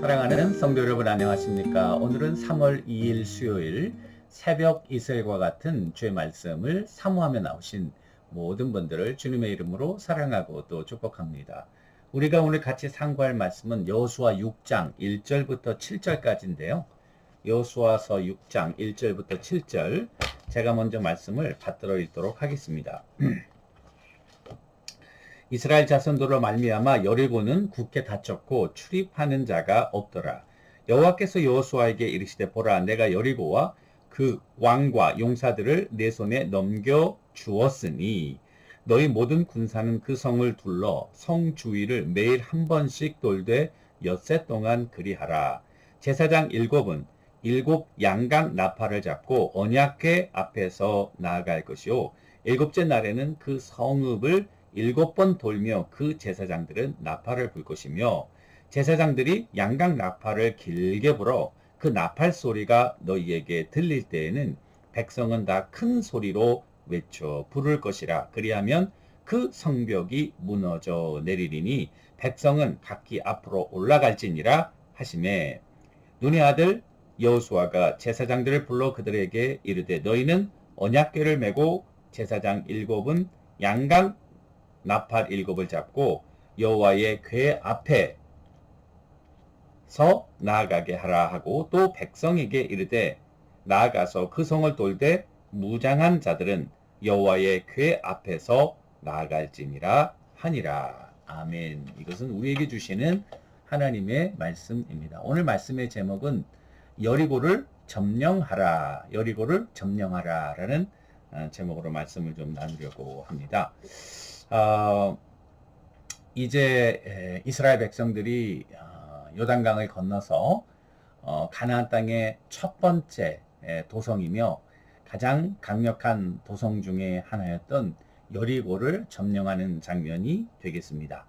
사랑하는 성도 여러분 안녕하십니까? 오늘은 3월 2일 수요일 새벽 이슬과 같은 주의 말씀을 사모하며 나오신 모든 분들을 주님의 이름으로 사랑하고 또 축복합니다. 우리가 오늘 같이 상고할 말씀은 여호수아 6장 1절부터 7절까지인데요. 여호수아서 6장 1절부터 7절 제가 먼저 말씀을 받들어 읽도록 하겠습니다. 이스라엘 자손들로 말미암아 여리고는 굳게 닫혔고 출입하는 자가 없더라. 여호와께서 여호수아에게 이르시되 보라 내가 여리고와 그 왕과 용사들을 내 손에 넘겨 주었으니 너희 모든 군사는 그 성을 둘러 성 주위를 매일 한 번씩 돌되 엿새 동안 그리하라. 제사장 7은 7 양각 나팔을 잡고 언약궤 앞에서 나아갈 것이요 7째 날에는 그 성읍을 7번 돌며 그 제사장들은 나팔을 불 것이며 제사장들이 양각 나팔을 길게 불어 그 나팔 소리가 너희에게 들릴 때에는 백성은 다 큰 소리로 외쳐 부를 것이라. 그리하면 그 성벽이 무너져 내리리니 백성은 각기 앞으로 올라갈지니라 하시매 눈의 아들 여호수아가 제사장들을 불러 그들에게 이르되 너희는 언약궤를 메고 제사장 7은 양각 나팔 7을 잡고 여호와의 궤 앞에 서 나아가게 하라 하고 또 백성에게 이르되 나아가서 그 성을 돌되 무장한 자들은 여호와의 궤 앞에서 나아갈지니라 하니라. 아멘. 이것은 우리에게 주시는 하나님의 말씀입니다. 오늘 말씀의 제목은 여리고를 점령하라, 여리고를 점령하라 라는 제목으로 말씀을 좀 나누려고 합니다. 이제 이스라엘 백성들이 요단강을 건너서 가나안 땅의 첫 번째 도성이며 가장 강력한 도성 중에 하나였던 여리고를 점령하는 장면이 되겠습니다.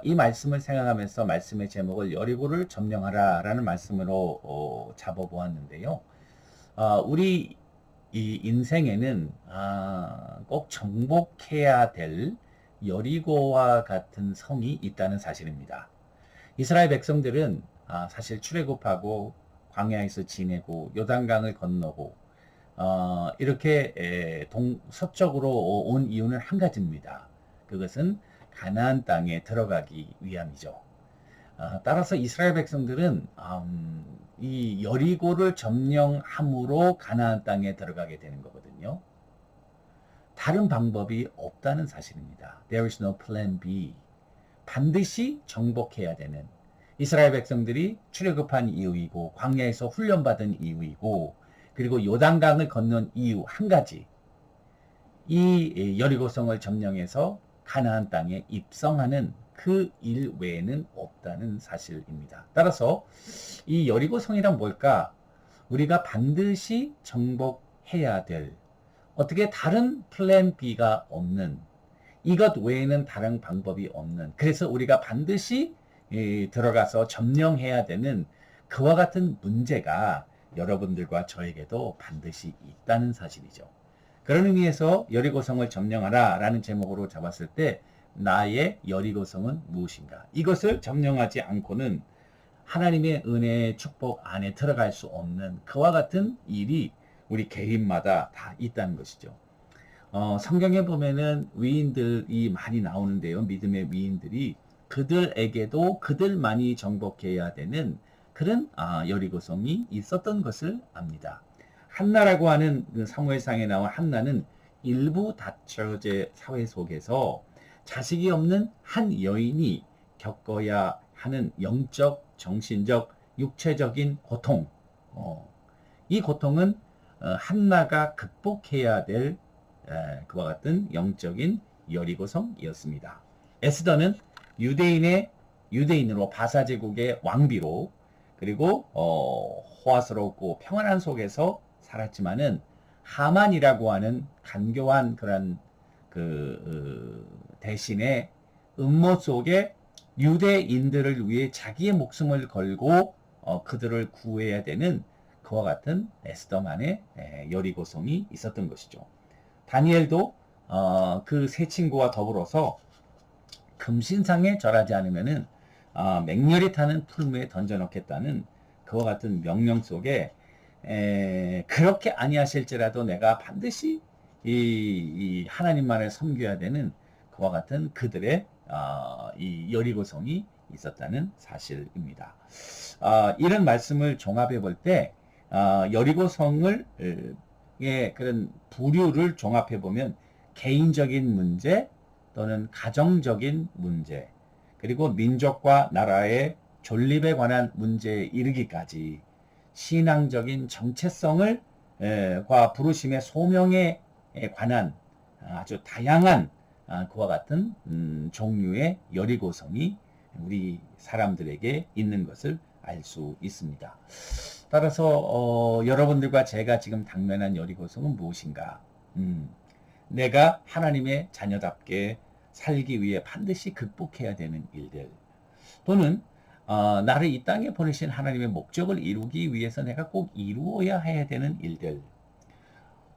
이 말씀을 생각하면서 말씀의 제목을 여리고를 점령하라 라는 말씀으로 잡아보았는데요. 우리 이 인생에는 꼭 정복해야 될 여리고와 같은 성이 있다는 사실입니다. 이스라엘 백성들은 사실 출애굽하고 광야에서 지내고 요단강을 건너고 이렇게 서쪽으로 온 이유는 한 가지입니다. 그것은 가나안 땅에 들어가기 위함이죠. 따라서 이스라엘 백성들은 이 여리고를 점령함으로 가나안 땅에 들어가게 되는 거거든요. 다른 방법이 없다는 사실입니다. There is no plan B. 반드시 정복해야 되는 이스라엘 백성들이 출애굽한 이유이고 광야에서 훈련받은 이유이고 그리고 요단강을 건넌 이유 한 가지. 이 여리고성을 점령해서 가나안 땅에 입성하는 그 일 외에는 없다는 사실입니다. 따라서 이 여리고성이란 뭘까? 우리가 반드시 정복해야 될 어떻게 다른 플랜 B가 없는 이것 외에는 다른 방법이 없는 그래서 우리가 반드시 들어가서 점령해야 되는 그와 같은 문제가 여러분들과 저에게도 반드시 있다는 사실이죠. 그런 의미에서 여리고성을 점령하라 라는 제목으로 잡았을 때 나의 여리고성은 무엇인가? 이것을 점령하지 않고는 하나님의 은혜의 축복 안에 들어갈 수 없는 그와 같은 일이 우리 개인마다 다 있다는 것이죠. 성경에 보면은 위인들이 많이 나오는데요. 믿음의 위인들이 그들에게도 그들만이 정복해야 되는 그런 여리고성이 있었던 것을 압니다. 한나라고 하는 그 사무엘상에 나온 한나는 일부 다처제 사회 속에서 자식이 없는 한 여인이 겪어야 하는 영적, 정신적, 육체적인 고통. 이 고통은 한나가 극복해야 될 그와 같은 영적인 여리고성이었습니다. 에스더는 유대인으로 바사제국의 왕비로 그리고 호화스럽고 평안한 속에서 살았지만은 하만이라고 하는 간교한 그런 대신에 음모 속에 유대인들을 위해 자기의 목숨을 걸고 그들을 구해야 되는 그와 같은 에스더만의 여리고성이 있었던 것이죠. 다니엘도 그 세 친구와 더불어서 금신상에 절하지 않으면은 맹렬히 타는 풀무에 던져넣겠다는 그와 같은 명령 속에 그렇게 아니하실지라도 내가 반드시 이 하나님만을 섬겨야 되는 그와 같은 그들의 이 여리고성이 있었다는 사실입니다. 이런 말씀을 종합해 볼 때 여리고성을 그런 부류를 종합해 보면 개인적인 문제 또는 가정적인 문제 그리고 민족과 나라의 존립에 관한 문제에 이르기까지 신앙적인 정체성을 과 부르심의 소명에 관한 아주 다양한 그와 같은 종류의 여리고성이 우리 사람들에게 있는 것을 알 수 있습니다. 따라서 여러분들과 제가 지금 당면한 여리고성은 무엇인가? 내가 하나님의 자녀답게 살기 위해 반드시 극복해야 되는 일들 또는 나를 이 땅에 보내신 하나님의 목적을 이루기 위해서 내가 꼭 이루어야 해야 되는 일들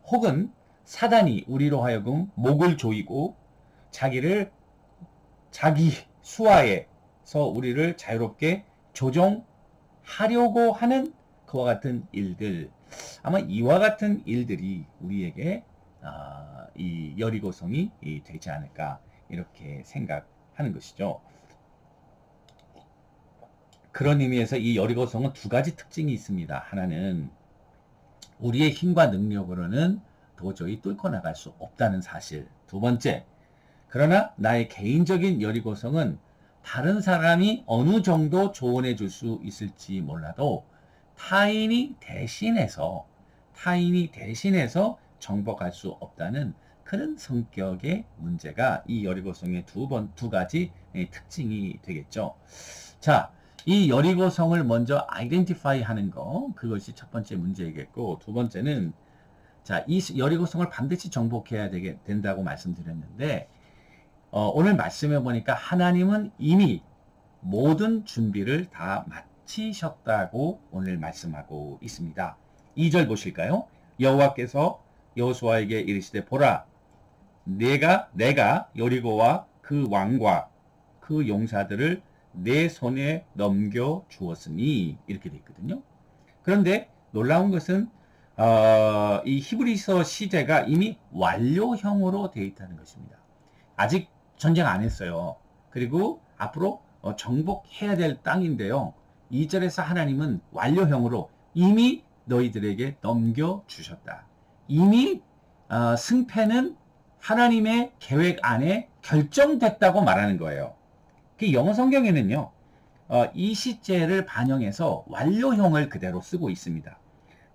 혹은 사단이 우리로 하여금 목을 조이고 자기 수하에서 우리를 자유롭게 조종하려고 하는 그와 같은 일들 아마 이와 같은 일들이 우리에게 이 여리고성이 되지 않을까 이렇게 생각하는 것이죠. 그런 의미에서 이 여리고성은 두 가지 특징이 있습니다. 하나는 우리의 힘과 능력으로는 도저히 뚫고 나갈 수 없다는 사실. 두 번째, 그러나 나의 개인적인 여리고성은 다른 사람이 어느 정도 조언해 줄 수 있을지 몰라도 타인이 대신해서 정복할 수 없다는 그런 성격의 문제가 이 여리고성의 두 가지 특징이 되겠죠. 자, 이 여리고성을 먼저 아이덴티파이 하는 거, 그것이 첫 번째 문제이겠고, 두 번째는, 자, 이 여리고성을 반드시 정복해야 된다고 말씀드렸는데, 오늘 말씀해 보니까 하나님은 이미 모든 준비를 다 마치셨다고 오늘 말씀하고 있습니다. 2절 보실까요? 여호와께서 여호수아에게 이르시되 보라 내가 여리고와 그 왕과 그 용사들을 내 손에 넘겨 주었으니 이렇게 되어 있거든요. 그런데 놀라운 것은 이 히브리서 시제가 이미 완료형으로 되어 있다는 것입니다. 아직 전쟁 안 했어요. 그리고 앞으로 정복해야 될 땅인데요. 2절에서 하나님은 완료형으로 이미 너희들에게 넘겨주셨다. 이미 승패는 하나님의 계획 안에 결정됐다고 말하는 거예요. 그 영어 성경에는요. 이 시제를 반영해서 완료형을 그대로 쓰고 있습니다.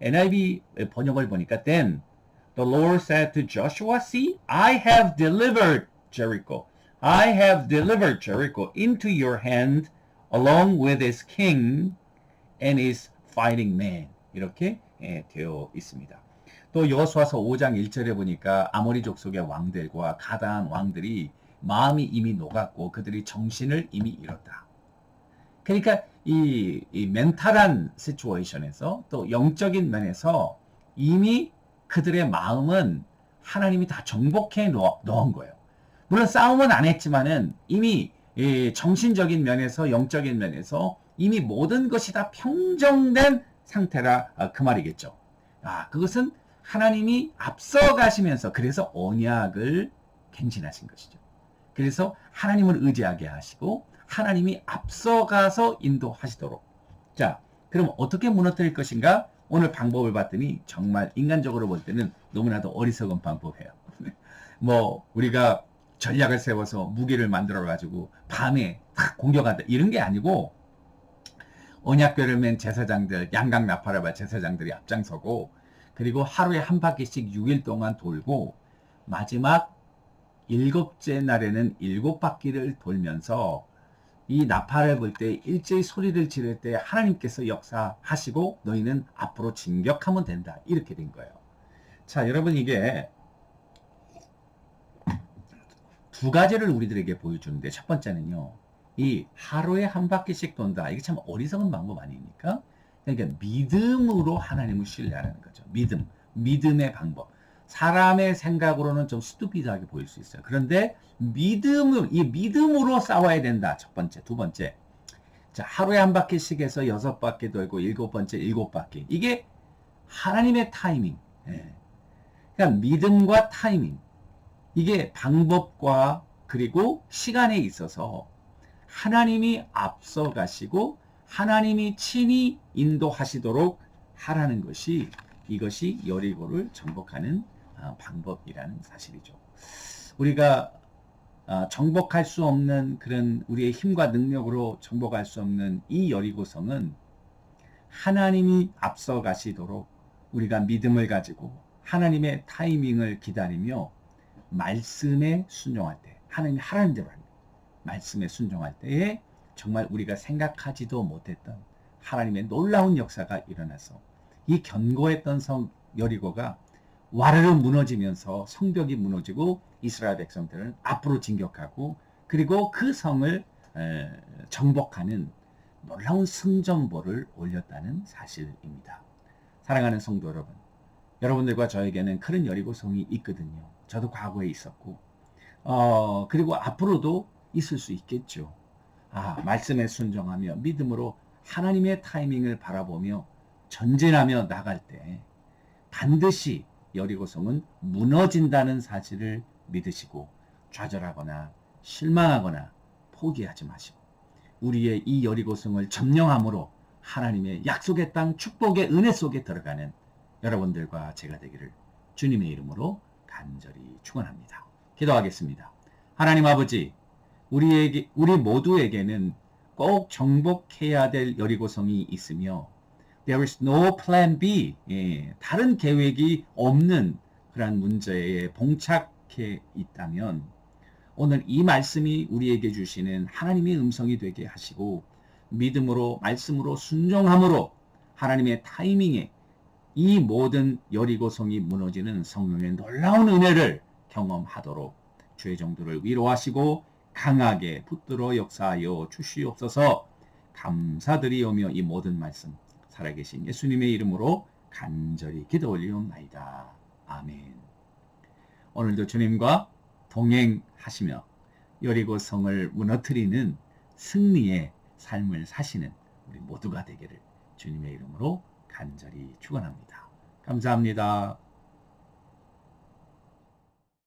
NIV 번역을 보니까 Then the Lord said to Joshua, See, I have delivered Jericho. I have delivered Jericho into your hand along with its king and its fighting men. 이렇게 되어 있습니다. 또 여호수아서 5장 1절에 보니까 아모리 족속의 왕들과 가다한 왕들이 마음이 이미 녹았고 그들이 정신을 이미 잃었다. 그러니까 이 멘탈한 시츄에이션에서 또 영적인 면에서 이미 그들의 마음은 하나님이 다 정복해 놓은 거예요. 물론 싸움은 안 했지만은 이미 정신적인 면에서 영적인 면에서 이미 모든 것이 다 평정된 상태라 그 말이겠죠. 그것은 하나님이 앞서가시면서 그래서 언약을 갱신하신 것이죠. 그래서 하나님을 의지하게 하시고 하나님이 앞서가서 인도하시도록. 자, 그럼 어떻게 무너뜨릴 것인가? 오늘 방법을 봤더니 정말 인간적으로 볼 때는 너무나도 어리석은 방법이에요. 우리가 전략을 세워서 무기를 만들어 가지고 밤에 탁 공격한다 이런 게 아니고 언약궤를 맨 제사장들 양각 나팔을 제사장들이 앞장서고 그리고 하루에 한 바퀴씩 6일 동안 돌고 마지막 7째 날에는 7바퀴를 돌면서 이 나팔을 불 때 일제히 소리를 지를 때 하나님께서 역사하시고 너희는 앞으로 진격하면 된다 이렇게 된 거예요. 자, 여러분 이게 두 가지를 우리들에게 보여주는데 첫 번째는요. 이 하루에 한 바퀴씩 돈다. 이게 참 어리석은 방법 아닙니까? 그러니까 믿음으로 하나님을 신뢰하는 거죠. 믿음의 방법. 사람의 생각으로는 좀 스투피드하게 보일 수 있어요. 그런데 믿음으로 싸워야 된다. 첫 번째. 두 번째. 자, 하루에 한 바퀴씩 해서 6바퀴 돌고 7번째 7바퀴. 이게 하나님의 타이밍. 예. 그러니까 믿음과 타이밍. 이게 방법과 그리고 시간에 있어서 하나님이 앞서 가시고 하나님이 친히 인도하시도록 하라는 것이 이것이 여리고를 정복하는 방법이라는 사실이죠. 우리가 정복할 수 없는 그런 우리의 힘과 능력으로 정복할 수 없는 이 여리고성은 하나님이 앞서 가시도록 우리가 믿음을 가지고 하나님의 타이밍을 기다리며 말씀에 순종할 때 하나님이 하라는 대로 합니다. 말씀에 순종할 때에 정말 우리가 생각하지도 못했던 하나님의 놀라운 역사가 일어나서 이 견고했던 성 여리고가 와르르 무너지면서 성벽이 무너지고 이스라엘 백성들은 앞으로 진격하고 그리고 그 성을 정복하는 놀라운 승전보를 올렸다는 사실입니다. 사랑하는 성도 여러분, 여러분들과 저에게는 그런 여리고성이 있거든요. 저도 과거에 있었고 그리고 앞으로도 있을 수 있겠죠. 말씀에 순종하며 믿음으로 하나님의 타이밍을 바라보며 전진하며 나갈 때 반드시 여리고성은 무너진다는 사실을 믿으시고 좌절하거나 실망하거나 포기하지 마시고 우리의 이 여리고성을 점령함으로 하나님의 약속의 땅 축복의 은혜 속에 들어가는 여러분들과 제가 되기를 주님의 이름으로 간절히 축원합니다. 기도하겠습니다. 하나님 아버지, 우리 모두에게는 꼭 정복해야 될 여리고성이 있으며 There is no plan B. 다른 계획이 없는 그런 문제에 봉착해 있다면 오늘 이 말씀이 우리에게 주시는 하나님의 음성이 되게 하시고 믿음으로 말씀으로 순종함으로 하나님의 타이밍에 이 모든 여리고성이 무너지는 성령의 놀라운 은혜를 경험하도록 주의 정도를 위로하시고 강하게 붙들어 역사하여 주시옵소서. 감사드리오며 이 모든 말씀 살아계신 예수님의 이름으로 간절히 기도 올리옵나이다. 아멘. 오늘도 주님과 동행하시며 여리고성을 무너뜨리는 승리의 삶을 사시는 우리 모두가 되기를 주님의 이름으로 간절히 축원합니다. 감사합니다.